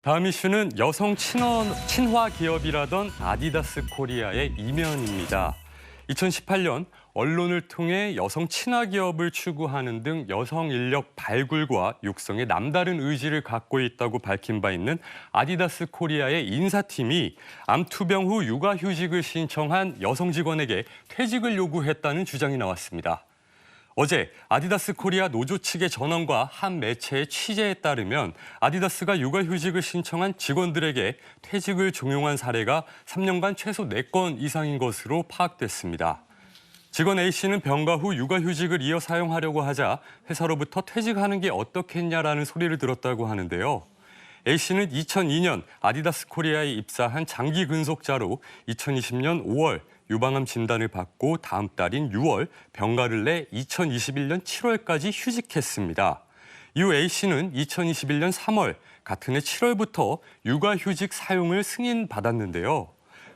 다음 이슈는 여성 친화 기업이라던 아디다스 코리아의 이면입니다. 2018년 언론을 통해 여성 친화 기업을 추구하는 등 여성 인력 발굴과 육성에 남다른 의지를 갖고 있다고 밝힌 바 있는 아디다스 코리아의 인사팀이 암투병 후 육아휴직을 신청한 여성 직원에게 퇴직을 요구했다는 주장이 나왔습니다. 어제 아디다스 코리아 노조 측의 전원과 한 매체의 취재에 따르면 아디다스가 육아휴직을 신청한 직원들에게 퇴직을 종용한 사례가 3년간 최소 4건 이상인 것으로 파악됐습니다. 직원 A씨는 병가 후 육아휴직을 이어 사용하려고 하자 회사로부터 퇴직하는 게 어떻겠냐라는 소리를 들었다고 하는데요. A씨는 2002년 아디다스 코리아에 입사한 장기 근속자로 2020년 5월 유방암 진단을 받고 다음 달인 6월 병가를 내 2021년 7월까지 휴직했습니다. 이후 A씨는 2021년 3월 같은 해 7월부터 육아휴직 사용을 승인받았는데요.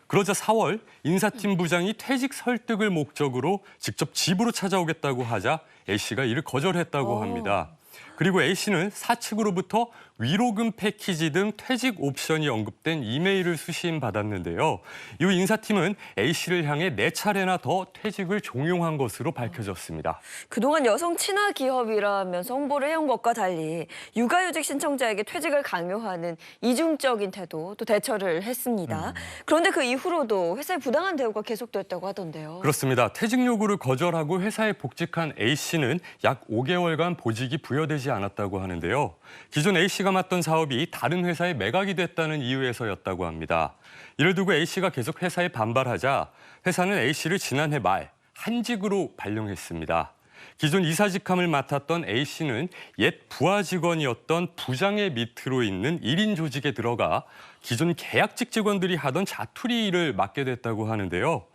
그러자 4월 인사팀 부장이 퇴직 설득을 목적으로 직접 집으로 찾아오겠다고 하자 A씨가 이를 거절했다고 합니다. 그리고 A씨는 사측으로부터 위로금 패키지 등 퇴직 옵션이 언급된 이메일을 수신받았는데요. 이후 인사팀은 A씨를 향해 4차례나 더 퇴직을 종용한 것으로 밝혀졌습니다. 그동안 여성 친화 기업이라면서 홍보를 해온 것과 달리 육아휴직 신청자에게 퇴직을 강요하는 이중적인 태도, 또 대처를 했습니다. 그런데 그 이후로도 회사의 부당한 대우가 계속됐다고 하던데요. 그렇습니다. 퇴직 요구를 거절하고 회사에 복직한 A씨는 약 5개월간 보직이 부여되지 않았다고 하는데요. 기존 A씨가 맡던 사업이 다른 회사에 매각이 됐다는 이유에서였다고 합니다. 이를 두고 A씨가 계속 회사에 반발하자 회사는 A씨를 지난해 말 한직으로 발령했습니다. 기존 이사직함을 맡았던 A씨는 옛 부하 직원이었던 부장의 밑으로 있는 1인 조직에 들어가 기존 계약직 직원들이 하던 자투리 일을 맡게 됐다고 하는데요.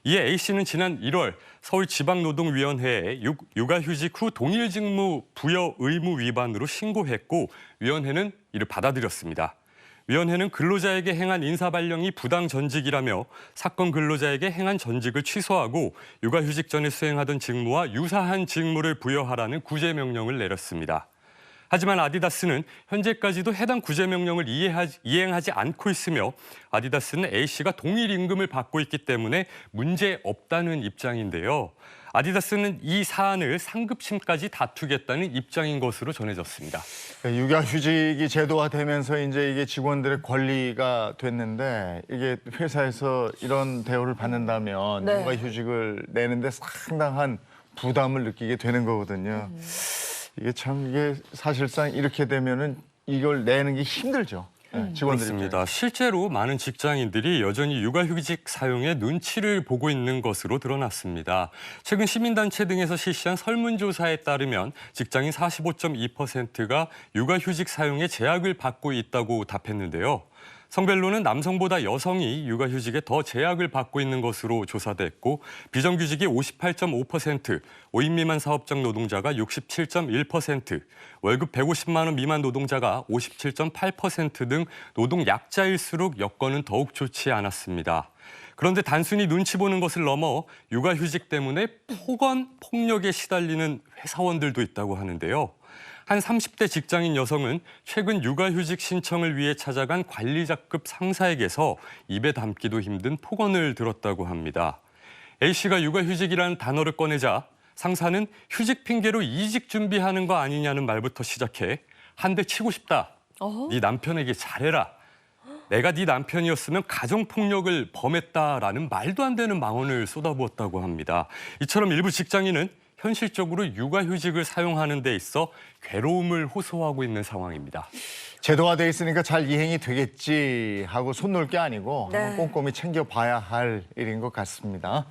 이에 A씨는 지난 1월 서울지방노동위원회에 육아휴직 후 동일 직무 부여 의무 위반으로 신고했고 위원회는 이를 받아들였습니다. 위원회는 근로자에게 행한 인사발령이 부당 전직이라며 사건 근로자에게 행한 전직을 취소하고 육아휴직 전에 수행하던 직무와 유사한 직무를 부여하라는 구제명령을 내렸습니다. 하지만 아디다스는 현재까지도 해당 구제명령을 이행하지 않고 있으며 아디다스는 A씨가 동일 임금을 받고 있기 때문에 문제 없다는 입장인데요. 아디다스는 이 사안을 상급심까지 다투겠다는 입장인 것으로 전해졌습니다. 육아휴직이 제도화되면서 이제 이게 직원들의 권리가 됐는데 이게 회사에서 이런 대우를 받는다면 네. 육아휴직을 내는데 상당한 부담을 느끼게 되는 거거든요. 이게 사실상 이렇게 되면은 이걸 내는 게 힘들죠. 직원들이. 그렇습니다. 실제로 많은 직장인들이 여전히 육아휴직 사용에 눈치를 보고 있는 것으로 드러났습니다. 최근 시민단체 등에서 실시한 설문조사에 따르면 직장인 45.2%가 육아휴직 사용에 제약을 받고 있다고 답했는데요. 성별로는 남성보다 여성이 육아휴직에 더 제약을 받고 있는 것으로 조사됐고 비정규직이 58.5%, 5인 미만 사업장 노동자가 67.1%, 월급 150만 원 미만 노동자가 57.8% 등 노동 약자일수록 여건은 더욱 좋지 않았습니다. 그런데 단순히 눈치 보는 것을 넘어 육아휴직 때문에 폭언, 폭력에 시달리는 회사원들도 있다고 하는데요. 한 30대 직장인 여성은 최근 육아휴직 신청을 위해 찾아간 관리자급 상사에게서 입에 담기도 힘든 폭언을 들었다고 합니다. A씨가 육아휴직이라는 단어를 꺼내자 상사는 휴직 핑계로 이직 준비하는 거 아니냐는 말부터 시작해 한 대 치고 싶다. 네 남편에게 잘해라. 내가 네 남편이었으면 가정폭력을 범했다라는 말도 안 되는 망언을 쏟아부었다고 합니다. 이처럼 일부 직장인은 현실적으로 육아휴직을 사용하는 데 있어 괴로움을 호소하고 있는 상황입니다. 제도화돼 있으니까 잘 이행이 되겠지 하고 손 놓을 게 아니고 네. 한번 꼼꼼히 챙겨봐야 할 일인 것 같습니다.